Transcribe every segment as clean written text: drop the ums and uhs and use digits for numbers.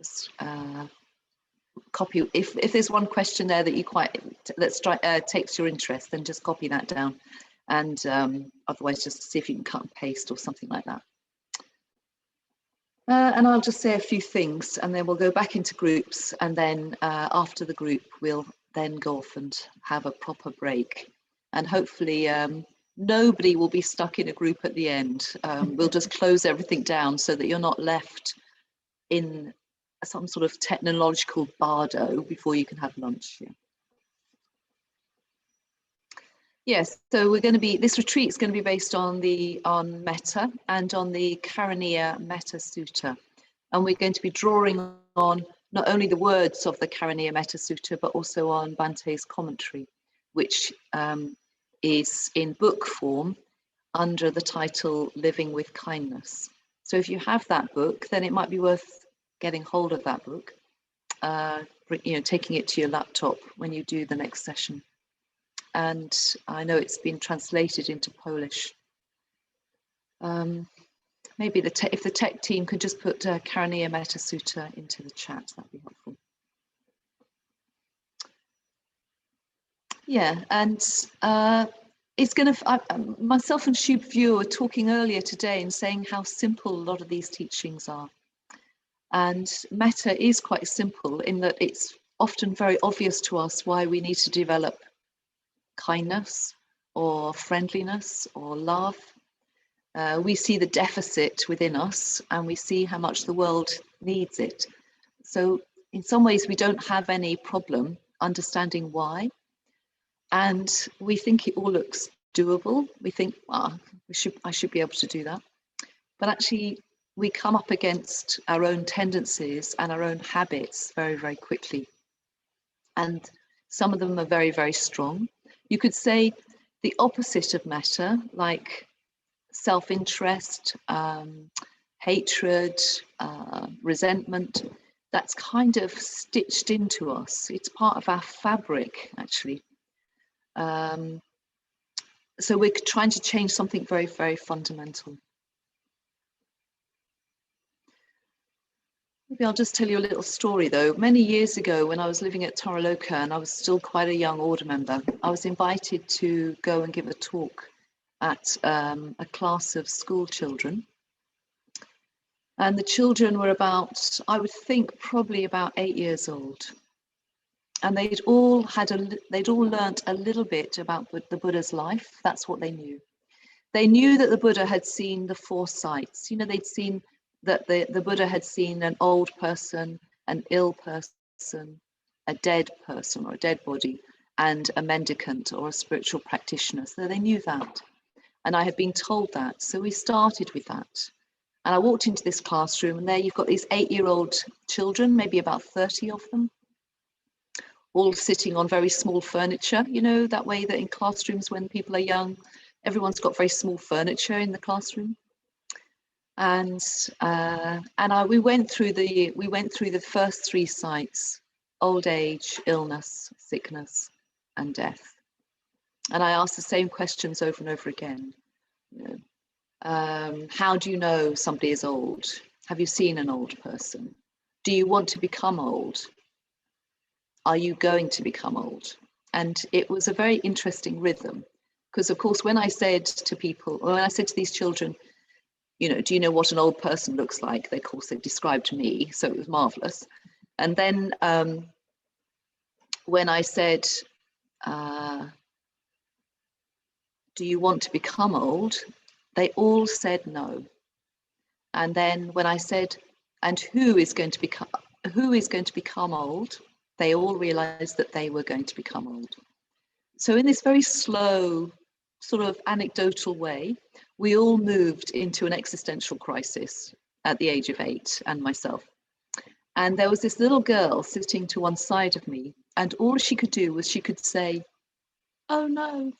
Just, copy, if there's one question there that takes your interest, then just copy that down, and otherwise just see if you can cut and paste or something like that. And I'll just say a few things, and then we'll go back into groups, and then after the group we'll then go off and have a proper break, and hopefully nobody will be stuck in a group at the end. We'll just close everything down so that you're not left in some sort of technological bardo before you can have lunch. Yes, so this retreat is going to be based on Metta and on the Karaniya Metta Sutta, and we're going to be drawing on not only the words of the Karaniya Metta Sutta, but also on Bante's commentary, which is in book form under the title Living with Kindness. So if you have that book, then it might be worth getting hold of that book, taking it to your laptop when you do the next session. And I know it's been translated into Polish. Maybe if the tech team could just put Karaniya Metta Sutta into the chat, that'd be helpful. Yeah, and it's going to. Myself and Shub View were talking earlier today and saying how simple a lot of these teachings are. And Metta is quite simple in that it's often very obvious to us why we need to develop kindness or friendliness or love. We see the deficit within us and we see how much the world needs it. So in some ways we don't have any problem understanding why. And we think it all looks doable. We think, I should be able to do that. But actually we come up against our own tendencies and our own habits very, very quickly. And some of them are very, very strong. You could say the opposite of metta, like self-interest, hatred, resentment, that's kind of stitched into us. It's part of our fabric, actually. So we're trying to change something very, very fundamental. Maybe I'll just tell you a little story though. Many years ago when I was living at Toraloka and I was still quite a young order member, I was invited to go and give a talk at a class of school children. And the children were about, I would think, probably about 8 years old. And they'd all learnt a little bit about the Buddha's life. That's what they knew. They knew that the Buddha had seen the 4 sights. They'd seen that the Buddha had seen an old person, an ill person, a dead person or a dead body, and a mendicant or a spiritual practitioner. So they knew that. And I had been told that. So we started with that. And I walked into this classroom and there you've got these 8-year-old children, maybe about 30 of them, all sitting on very small furniture, that way that in classrooms when people are young, everyone's got very small furniture in the classroom. And we went through the first 3 sights: old age, illness, sickness, and death. And I asked the same questions over and over again. How do you know somebody is old? Have you seen an old person? Do you want to become old? Are you going to become old? And it was a very interesting rhythm, because of course when I said to these children, do you know what an old person looks like? They, of course, they described me, so it was marvelous. And then when I said, do you want to become old? They all said no. And then when I said, and who is going to become old? They all realized that they were going to become old. So in this very slow, sort of anecdotal way, we all moved into an existential crisis at the age of 8, and myself. And there was this little girl sitting to one side of me, and all she could do was she could say, oh no,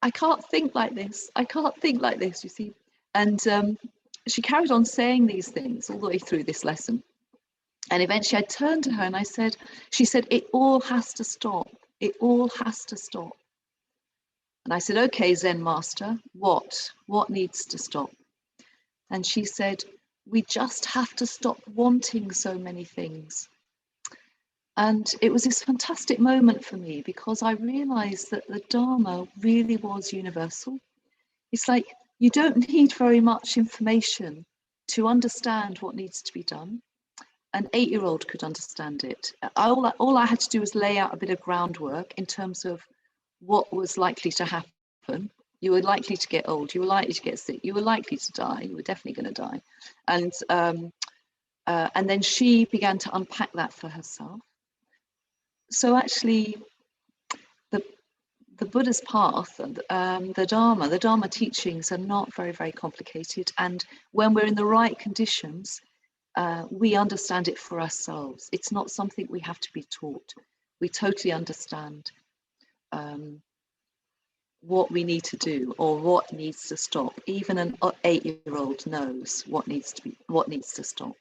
I can't think like this. I can't think like this, you see. And she carried on saying these things all the way through this lesson. And eventually I turned to her and she said, it all has to stop. It all has to stop. And I said, okay, Zen master, what needs to stop? And she said, we just have to stop wanting so many things. And it was this fantastic moment for me because I realized that the Dharma really was universal. It's like you don't need very much information to understand what needs to be done. An 8-year-old could understand it. All I had to do was lay out a bit of groundwork in terms of what was likely to happen. You were likely to get old, you were likely to get sick, you were likely to die, you were definitely going to die. And then she began to unpack that for herself. So actually, the Buddha's path, the Dharma teachings are not very, very complicated. And when we're in the right conditions, we understand it for ourselves. It's not something we have to be taught. We totally understand what we need to do or what needs to stop. Even an 8-year-old knows what needs to stop.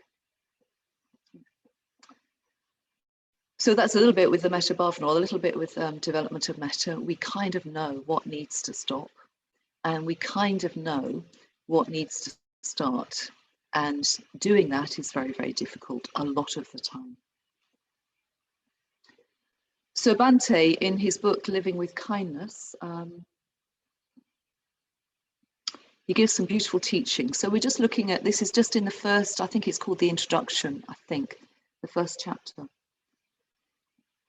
So that's a little bit with the Metta Bhavana, a little bit with development of Metta. We kind of know what needs to stop, and we kind of know what needs to start. And doing that is very, very difficult a lot of the time. So Bhante, in his book, Living with Kindness, he gives some beautiful teaching. So we're just looking at, this is just in the first, I think it's called the introduction, the first chapter.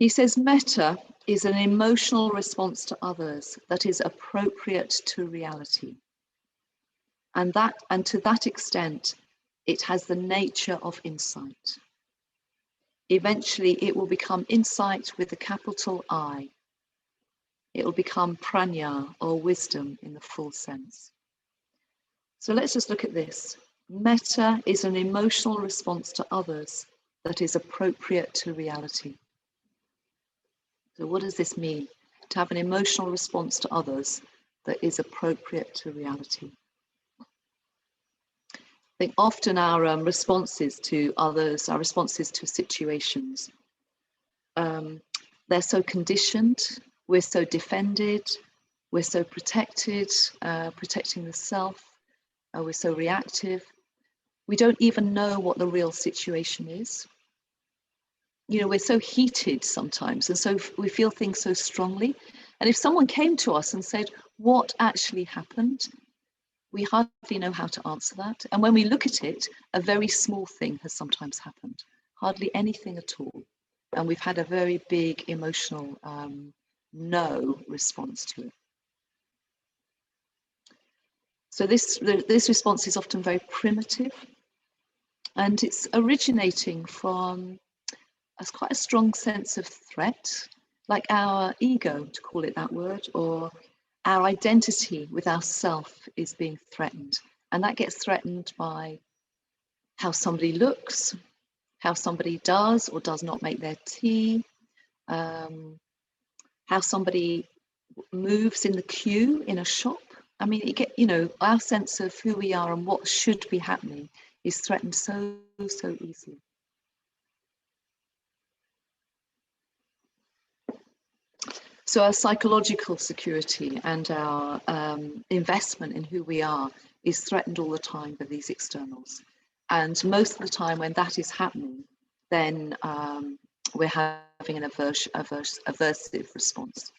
He says, Metta is an emotional response to others that is appropriate to reality. And to that extent, it has the nature of insight. Eventually, it will become insight with a capital I. It will become prajna, or wisdom in the full sense. So let's just look at this. Metta is an emotional response to others that is appropriate to reality. So what does this mean? To have an emotional response to others that is appropriate to reality. I think often our responses to others, our responses to situations, they're so conditioned, we're so defended, we're so protected, protecting the self, we're so reactive. We don't even know what the real situation is. You know, we're so heated sometimes, and so we feel things so strongly. And if someone came to us and said, what actually happened? We hardly know how to answer that. And when we look at it, a very small thing has sometimes happened, hardly anything at all. And we've had a very big emotional no response to it. So this response is often very primitive, and it's originating from quite a strong sense of threat, like our ego, to call it that word, or our identity with ourself is being threatened. And that gets threatened by how somebody looks, how somebody does or does not make their tea, how somebody moves in the queue in a shop. I mean, our sense of who we are and what should be happening is threatened so easily. So our psychological security and our investment in who we are is threatened all the time by these externals. And most of the time when that is happening, then we're having an aversive response.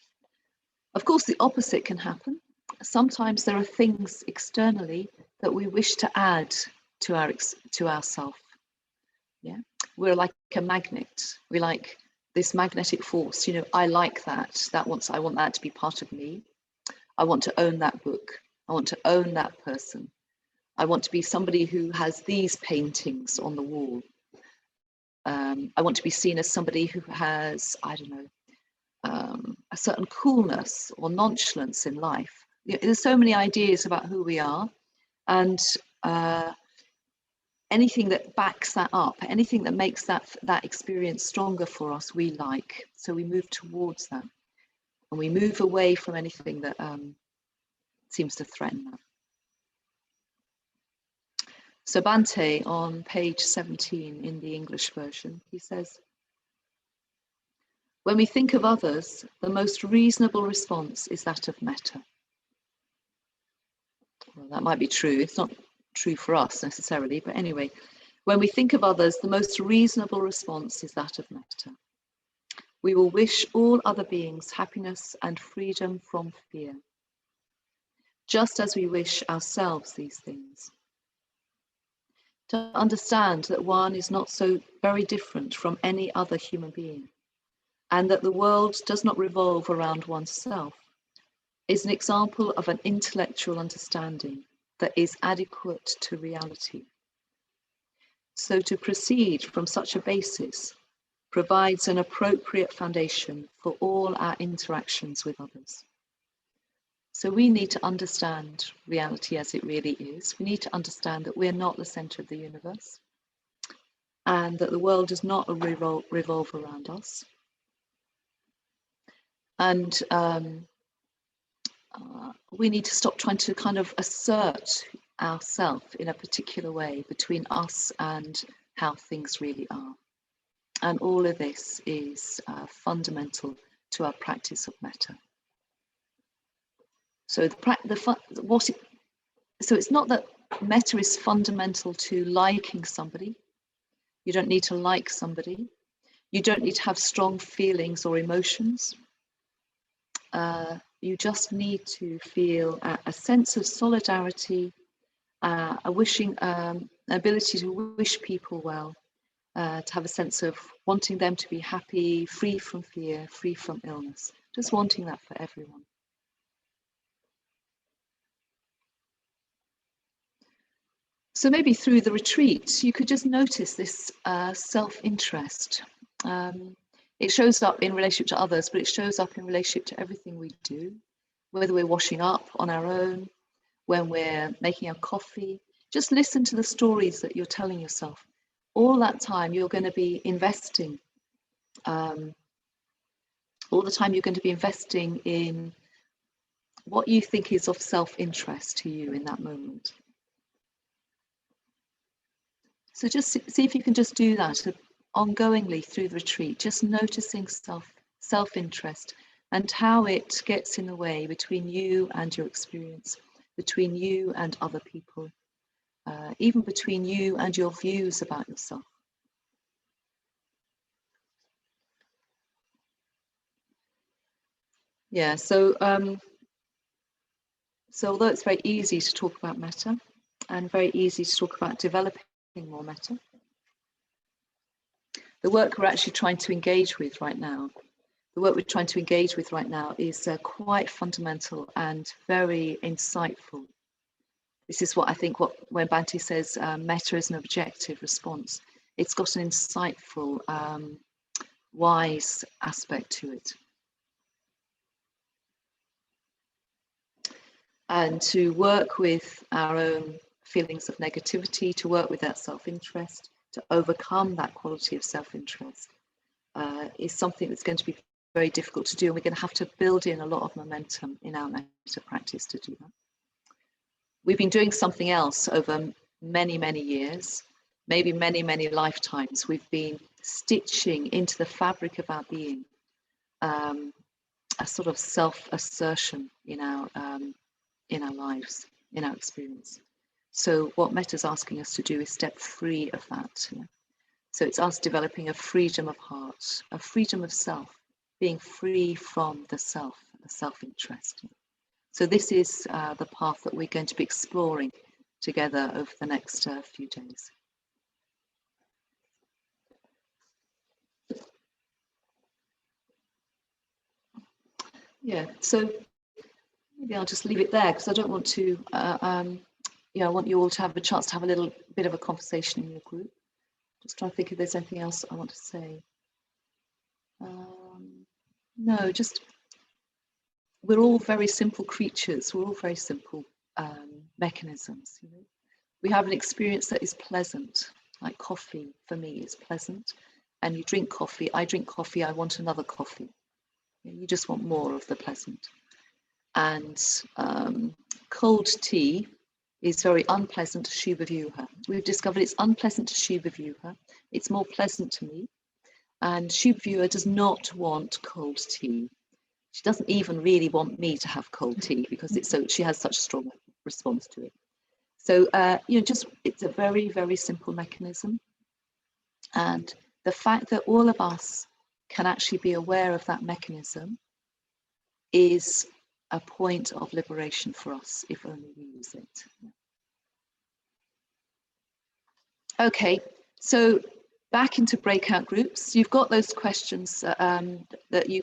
Of course, the opposite can happen. Sometimes there are things externally that we wish to add to ourself. Yeah, we're like a magnet. We like this magnetic force. I like that. I want that to be part of me. I want to own that book. I want to own that person. I want to be somebody who has these paintings on the wall. I want to be seen as somebody who has, a certain coolness or nonchalance in life. There's so many ideas about who we are, and anything that backs that up, anything that makes that experience stronger for us, we like. So we move towards that, and we move away from anything that seems to threaten that. So Bhante, on page 17 in the English version, he says, when we think of others, the most reasonable response is that of metta. Well, that might be true. It's not true for us necessarily, but anyway, when we think of others, the most reasonable response is that of metta. We will wish all other beings happiness and freedom from fear, just as we wish ourselves these things. To understand that one is not so very different from any other human being, and that the world does not revolve around oneself, is an example of an intellectual understanding that is adequate to reality. So to proceed from such a basis provides an appropriate foundation for all our interactions with others. So we need to understand reality as it really is. We need to understand that we're not the center of the universe and that the world does not revolve around us. And we need to stop trying to kind of assert ourselves in a particular way between us and how things really are. And all of this is fundamental to our practice of metta. So it's not that metta is fundamental to liking somebody. You don't need to like somebody. You don't need to have strong feelings or emotions. You just need to feel a sense of solidarity, a wishing, ability to wish people well, to have a sense of wanting them to be happy, free from fear, free from illness, just wanting that for everyone. So maybe through the retreat, you could just notice this self-interest. It shows up in relationship to others, but it shows up in relationship to everything we do, whether we're washing up on our own, when we're making our coffee. Just listen to the stories that you're telling yourself. All that time you're going to be investing, all the time you're going to be investing in what you think is of self-interest to you in that moment. So just see if you can just do that ongoingly through the retreat, just noticing self-interest and how it gets in the way between you and your experience, between you and other people, even between you and your views about yourself. Yeah, so although it's very easy to talk about metta and very easy to talk about developing more metta, the work we're actually trying to engage with right now, is quite fundamental and very insightful. This is what I think when Bhante says metta is an objective response, it's got an insightful, wise aspect to it. And to work with our own feelings of negativity, to work with that self-interest, to overcome that quality of self-interest is something that's going to be very difficult to do, and we're going to have to build in a lot of momentum in our metta practice to do that. We've been doing something else over many, many years, maybe many, many lifetimes. We've been stitching into the fabric of our being a sort of self-assertion in our lives, in our experience. So what Metta's asking us to do is step free of that. Yeah? So it's us developing a freedom of heart, a freedom of self, being free from the self-interest. So this is the path that we're going to be exploring together over the next few days. Yeah, so maybe I'll just leave it there because I don't want to, I want you all to have a chance to have a little bit of a conversation in your group. Just trying to think if there's anything else I want to say. No, just we're all very simple creatures. We're all very simple mechanisms. You know? We have an experience that is pleasant, like coffee for me is pleasant. And you drink coffee, I drink coffee, I want another coffee. You just want more of the pleasant. And cold tea is very unpleasant to Shubha Vyuha. We've discovered it's unpleasant to Shubha Vyuha. It's more pleasant to me. And Shubha Vyuha does not want cold tea. She doesn't even really want me to have cold tea because she has such a strong response to it. So, it's a very, very simple mechanism. And the fact that all of us can actually be aware of that mechanism is a point of liberation for us, if only we use it. Okay, so back into breakout groups. You've got those questions that you